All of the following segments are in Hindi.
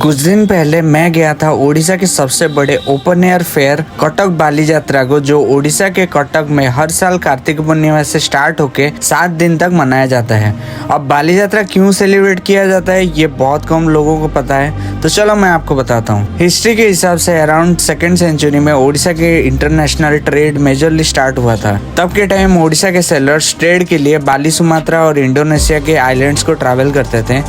कुछ दिन पहले मैं गया था ओडिशा के सबसे बड़े ओपन एयर फेयर कटक बाली यात्रा को, जो ओडिशा के कटक में हर साल कार्तिक पूर्णिमा से स्टार्ट होके 7 दिन तक मनाया जाता है। अब बाली यात्रा क्यों सेलिब्रेट किया जाता है ये बहुत कम लोगों को पता है, तो चलो मैं आपको बताता हूँ। हिस्ट्री के हिसाब से अराउंड 2nd सेंचुरी में ओडिशा के इंटरनेशनल ट्रेड मेजरली स्टार्ट हुआ था। तब के टाइम ओडिशा के सेलर्स ट्रेड के लिए बाली, सुमात्रा और इंडोनेशिया के आइलैंड्स को ट्रैवल करते थे।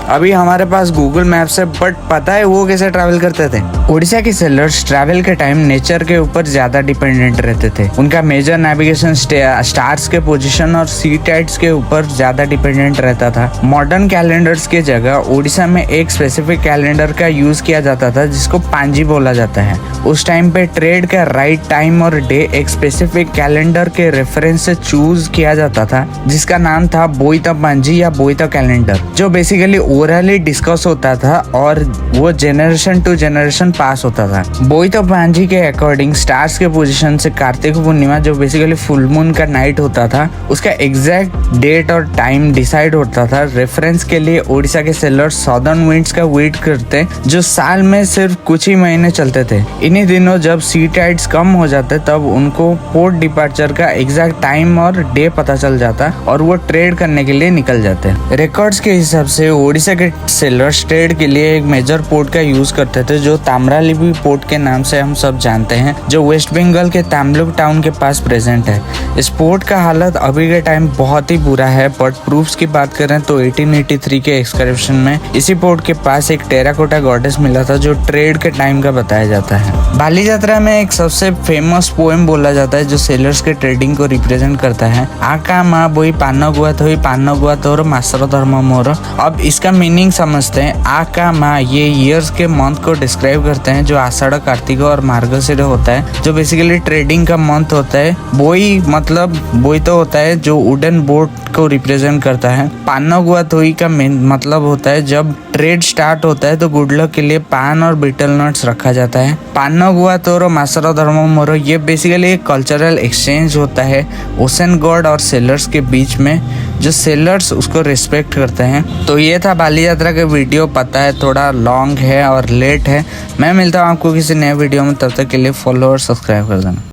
अभी हमारे पास गूगल मैप्स है, बट पता है वो कैसे ट्रैवल करते थे? ओडिशा के सेलर्स ट्रैवल के टाइम नेचर के ऊपर ज्यादा डिपेंडेंट रहते थे। उनका मेजर नेविगेशन स्टार्स के पोजीशन और सी टाइड्स के ऊपर ज्यादा डिपेंडेंट रहता था। मॉडर्न कैलेंडर्स के जगह ओडिशा में एक स्पेसिफिक कैलेंडर का यूज किया जाता था जिसको पांजी बोला जाता है। उस टाइम पे ट्रेड का राइट टाइम और डे एक स्पेसिफिक कैलेंडर के रेफरेंस से चूज किया जाता था, जिसका नाम था बोईता पांजी या बोईता कैलेंडर, जो बेसिकली ओरली डिस्कस होता था और वो जेनरेशन टू जेनरेशन पास होता था। बोईता पांजी के अकॉर्डिंग स्टार्स के पोजीशन से कार्तिक पूर्णिमा, जो बेसिकली फुल मून का नाइट होता था, उसका एग्जैक्ट डेट और टाइम डिसाइड होता था। रेफरेंस के लिए ओडिशा के सेलर्स सदर्न विंड्स का वेट करते, जो साल में सिर्फ कुछ ही महीने चलते थे। इन्हीं दिनों जब सी टाइड्स कम हो जाते तब उनको पोर्ट डिपार्चर का एग्जैक्ट टाइम और डे पता चल जाता और वो ट्रेड करने के लिए निकल जाते। रिकॉर्ड्स के हिसाब से ओडिशा के सेलर्स ट्रेड के लिए एक मेजर पोर्ट का यूज करते थे, जो ताम्रालिपि पोर्ट के नाम से हम सब जानते हैं, जो वेस्ट बंगाल के तामलुक टाउन के पास प्रेजेंट है। इस पोर्ट का हालत अभी के टाइम बहुत ही बुरा है, बट प्रूफ्स की बात करें तो 1883 के एक्सकर्शन में इसी पोर्ट के पास एक टेराकोटा गॉडेस मिला था, जो ट्रेड के टाइम का बताया जाता है। बाली यात्रा में एक सबसे फेमस पोएम बोला जाता है जो सेलर्स के ट्रेडिंग को रिप्रेजेंट करता है। आका माँ बोई पान गुआ थोई पान गुआ तोर मास्टर धर्म मोर। अब इसका मीनिंग समझते हैं। आका माँ ये ईयर्स के मंथ को डिस्क्राइब करते हैं, जो आषाढ़, कार्तिक और मार्गशीर होता है, जो बेसिकली ट्रेडिंग का मंथ होता है। बोई मतलब बोई तो होता है जो वुडन बोट को रिप्रेजेंट करता है। पान गुआ थोई का मतलब होता है जब ट्रेड स्टार्ट होता है तो गुड लक के लिए पान और बीटल नट्स रखा जाता है। पान गुआ तोरो मासरो धर्म मोरो, ये बेसिकली एक कल्चरल एक्सचेंज होता है ओशन गॉड और सेलर्स के बीच में, जो सेलर्स उसको रिस्पेक्ट करते हैं। तो ये था बाली यात्रा का वीडियो। पता है थोड़ा लॉन्ग है और लेट है। मैं मिलता हूँ आपको किसी नए वीडियो में, तब तक के लिए फॉलो और सब्सक्राइब कर देना।